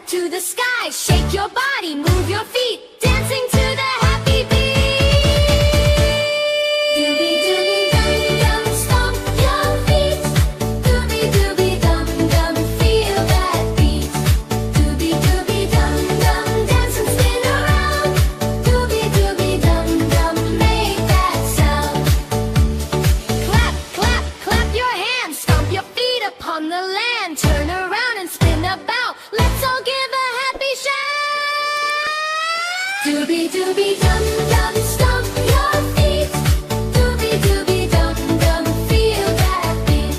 to the sky. Shake your body, move your feet, dancing to the happy beat. Dubi dubi dum dum, stomp your feet. Dubi dubi dum dum, feel that beat. Dubi dubi dum dum, dance and spin around. Dubi dubi dum dum, make that sound. Clap, clap, clap your hands, stomp your feet upon the land. Turn around and spin about, let's all give a happy shout. Dubi dubi dum dum, stomp your feet. Dubi dubi dum dum, feel that beat.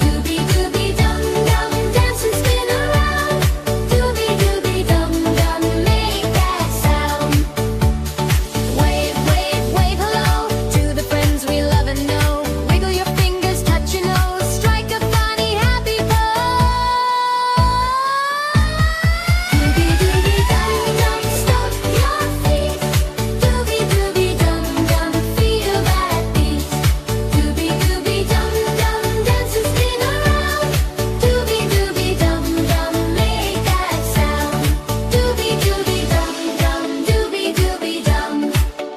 Dubi dubi dum dum, dance and spin around. Dubi dubi dum dum, make that sound. Wave, wave, wave hello to the friends we love and know. Wiggle your fingers, touch your nose, strike a funny happy pose. Dubi dubi dum dum, stomp your feet. Dubi dubi dum dum, feel that beat. Dubi dubi dum dum, dance and spin around. Dubi dubi dum dum, make that sound. Dubi dubi dum dum, dubi dubi dum.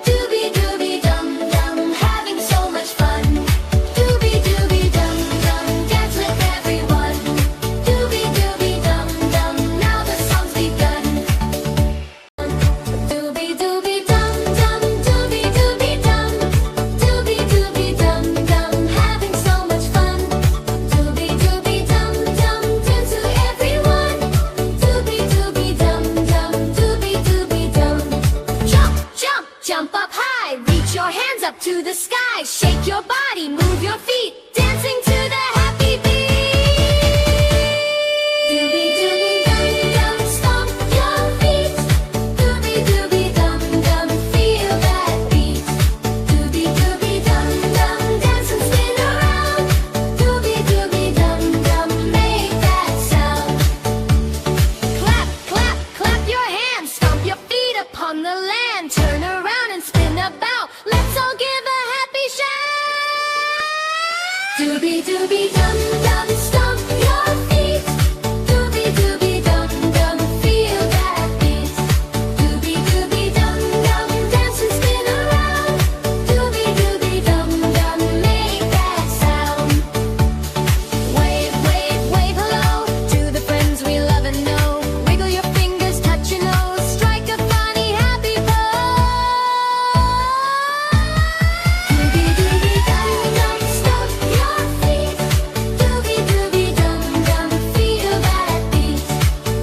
Dubi dubi dum dum, having so much fun. Dubi dubi dum dum, dance with everyone. Dubi dubi dum dum, now the song's begun. Dubi dubi dum dum, dubi dubi dum. Dubi dubi dum dum, having so much fun. Dubi dubi dum dum, dance to everyone. Dubi dubi dum dum, dubi dubi dum. Jump, jump, jump up high, reach your hands up to the sky. Shake your body, move your feet, dancing to the happy beat. Dubi dubi dum dum, stomp your feet. Dubi dubi dum dum, feel that beat. Dubi dubi dum dum, dance and spin around. Dubi dubi dum dum, make that sound. Clap, clap, clap your hands, stomp your feet upon the land. Turn around and spin about, let's all give a happy shout. Dubi dubi dum dum, stomp your feet. Dubi dubi dum dum, feel that beat. Dubi dubi dum dum, dance and spin around. Dubi dubi dum dum, make that sound. Wave, wave, wave hello to the friends we love and know. Wiggle your fingers, touch your nose, strike a funny happy pose. Dubi dubi dum dum, stomp your feet. Dubi dubi dum dum, feel that beat.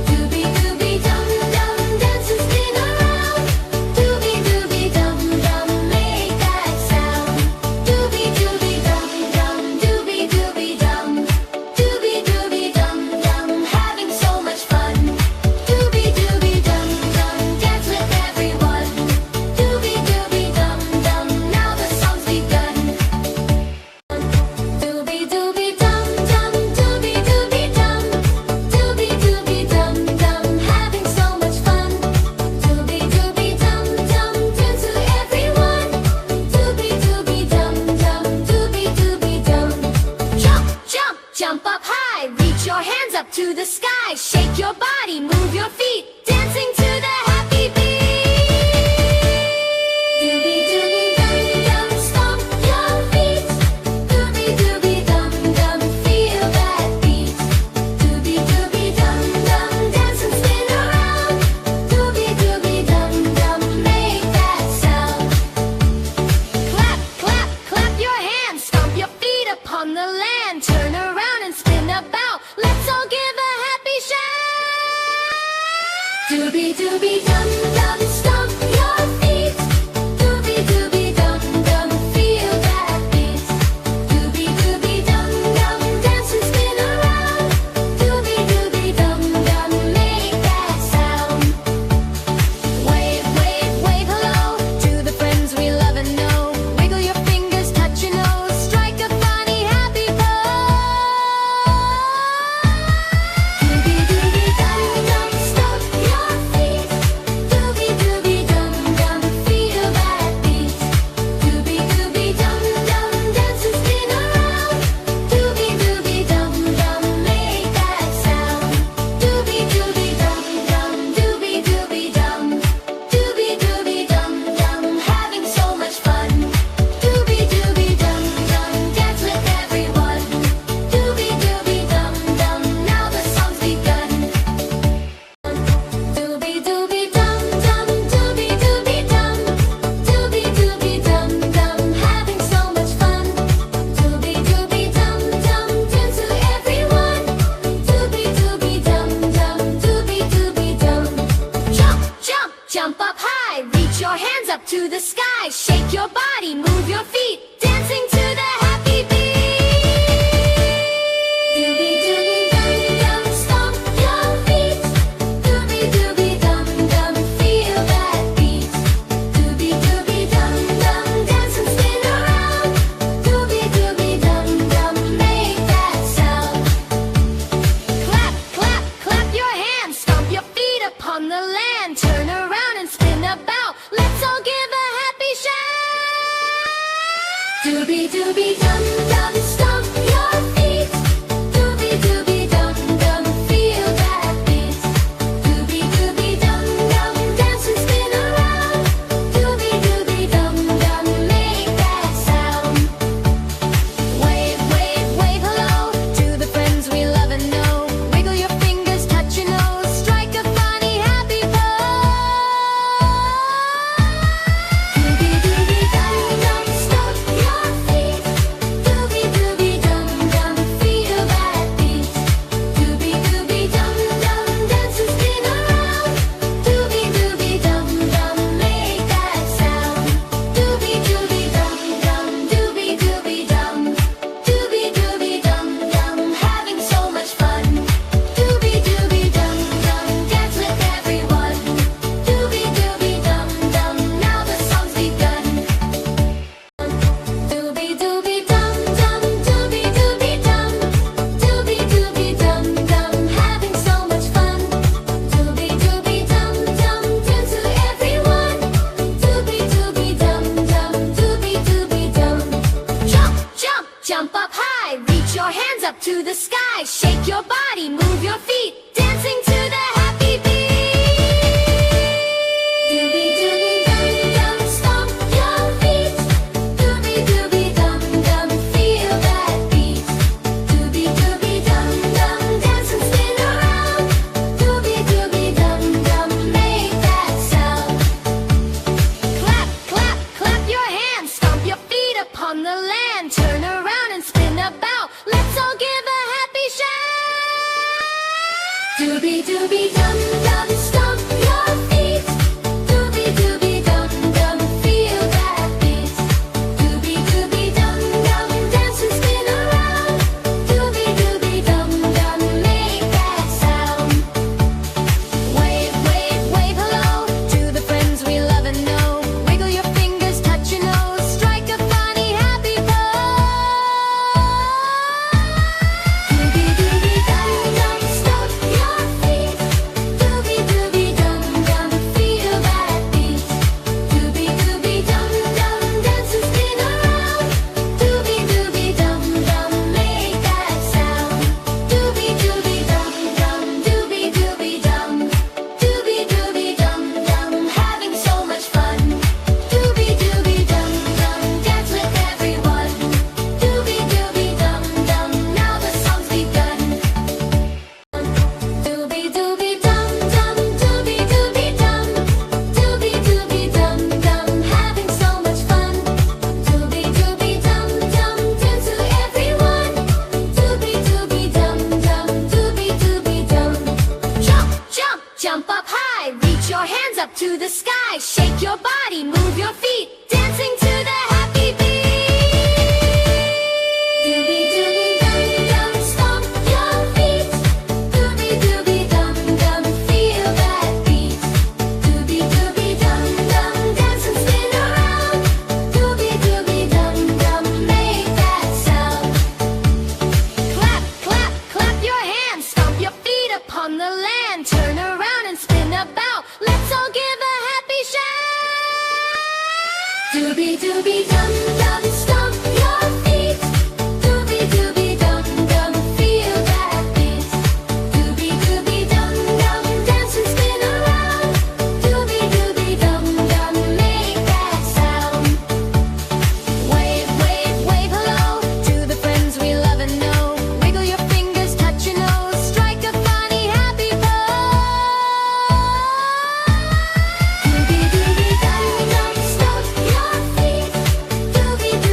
Dubi dubi dum dum, dance and spin around. Dubi dubi dum dum, make that sound. Dubi dubi dum dum, dubi dubi dum. Dubi dubi dum dum, having so much fun. Dubi dubi dum dum, dance with everyone. Dubi dubi dum dum, now the song's begun. Dubi dubi dum dum, dubi dubi dum. Dubi dubi dum dum, having so much fun. Dubi dubi dum dum, dance to everyone. Dubi dubi dum dum, dubi dubi dum. Jump, jump, jump up high, reach your hands up to the sky. Shake your body, move your feet, dancing to the happy beat. Dubi dubi dum dum, stomp your feet. Dubi dubi dum dum, feel that beat. Dubi dubi dum dum, dance and spin around. Dubi dubi dum dum, make that sound. Clap, clap, clap your hands, stomp your feet upon the land. Turn around and spin about, let's all give a happy shout. Dubi dubi dum dum, stomp your feet. Dubi dubi dum dum, feel that beat. Dubi dubi dum dum, dance and spin around. Dubi dubi dum dum, make that sound. Wave, wave, wave hello to the friends we love and know. Wiggle your fingers, touch your nose, strike a funny happy pose. Dubi dubi dum dum, stomp your feet. Dubi dubi up to the sky. Shake your body, move your feet, dancing to the happy beat. Dubi dubi dum dum, stomp your feet. Dubi dubi dum dum, feel that beat. Dubi dubi dum dum, dance and spin around. Dubi dubi dum dum, make that sound. Clap, clap, clap your hands, stomp your feet upon the land. Turn around and spin about. Let's all give a happy shout. Dubi dubi dum dum, stomp your feet. Dubi dubi dum dum, feel that beat. Dubi dubi dum dum, dance and spin around. Dubi dubi dum dum, make that sound. Wave, wave, wave hello to the friends we love and know. Wiggle your fingers, touch your nose, strike a funny happy pose. Dubi dubi dum dum, stomp your feet. Dubi dubi dum dum, feel that beat. Dubi dubi dum dum, dance and spin around. Dubi dubi dum dum, make that sound. Dubi dubi dum dum, dubi dubi dum. Dubi dubi dum dum, having so much fun. Dubi dubi dum dum, dance with everyone. Dubi dubi dum dum, now the song's begun. Dubi dubi dum dum, dubi dubi dum. Dubi dubi dum dum, having so much fun. Dubi dubi dum dum, dance to everyone. Dubi dubi dum dum, dubi dubi dum. Jump, jump, jump up high, reach your hands up to the sky. Shake your body, move your feet, dancing to the happy beat. Dubi dubi dum dum, stomp your feet. Dubi dubi dum dum, feel that beat. Dubi dubi dum dum, dance and spin around. Dubi dubi dum dum, make that sound. Clap, clap, clap your hands, stomp your feet upon the land. Turn around and spin about. Let's all give a happy shout. Dubi dubi dum dum, stomp your feet. Dubi dubi dum dum, feel that beat. Dubi dubi dum dum, dance and spin around. Dubi dubi dum dum, make that sound. Wave, wave, wave hello to the friends we love and know. Wiggle your fingers, touch your nose, strike a funny happy pose. Dubi dubi dum dum, stomp your feet. Dubi dubi dum dum, feel that beat. Dubi dubi dum dum, dance and spin around. Dubi dubi dum dum, make that sound. Dubi dubi dum dum, dubi dubi dum. Dubi dubi dum dum, having so much fun. Dubi dubi dum dum, dance with everyone. Dubi dubi dum dum, now the song's begun. Dubi dubi dum dum, dubi dubi dum. Dubi dubi dum dum, having so much fun. Dubi dubi dum dum, dance to everyone. Dubi dubi dum dum, dubi dubi dum. Jump, jump, jump up high, reach your hands up to the sky. Shake your body, move your feet, dancing to the happy beat. Dubi dubi dum dum, stomp your feet. Dubi dubi dum dum, feel that beat. Dubi dubi dum dum, dance and spin around. Dubi dubi dum dum, make that sound. Clap, clap, clap your hands, stomp your feet upon the land. Turn around and spin about. Let's all give a happy shout. Dubi dubi dum dum, stomp your feet. Dubi dubi dum dum, feel that beat. Dubi dubi dum dum, dance and spin around. Dubi dubi dum dum, make that sound. Wave, wave, wave hello to the friends we love and know. Wiggle your fingers, touch your nose, strike a funny happy pose. Dubi dubi dum dum, stomp your feet. Dubi dubi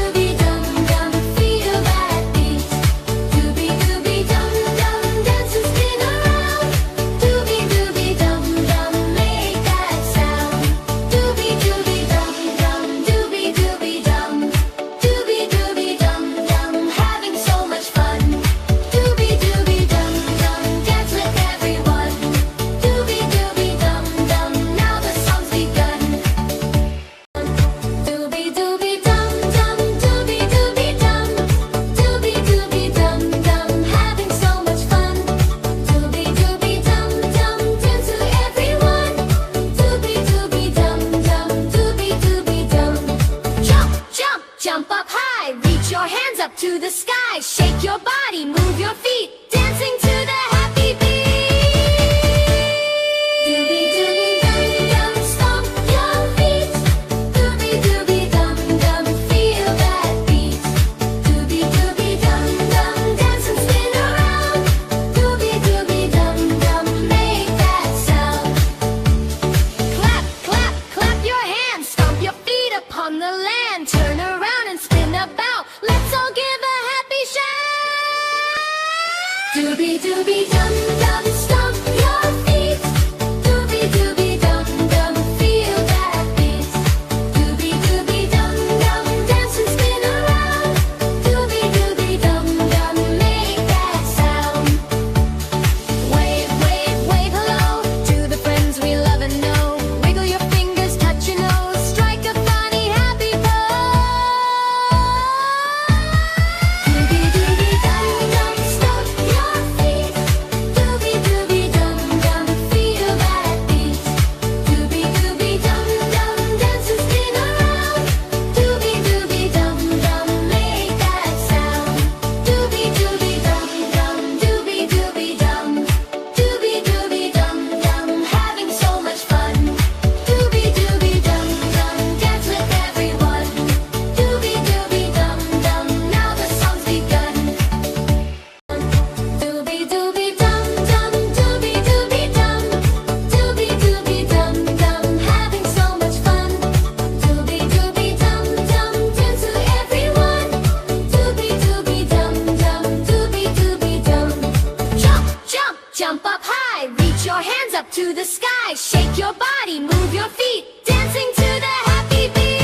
sky. Shake your body, move your feet, dancing to the happy beat.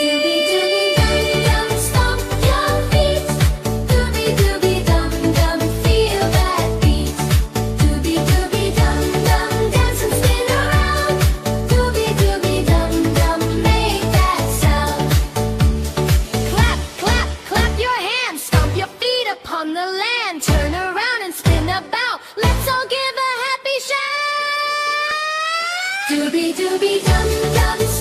Dubi dubi dum dum, stomp your feet. Dubi dubi dum dum, feel that beat. Dubi dubi dum dum, dance and spin around. Dubi dubi dum dum, make that sound. Clap, clap, clap your hands, stomp your feet upon the land. Turn around and spin about. Let's all give a happy shout. Dubi dubi dum dum.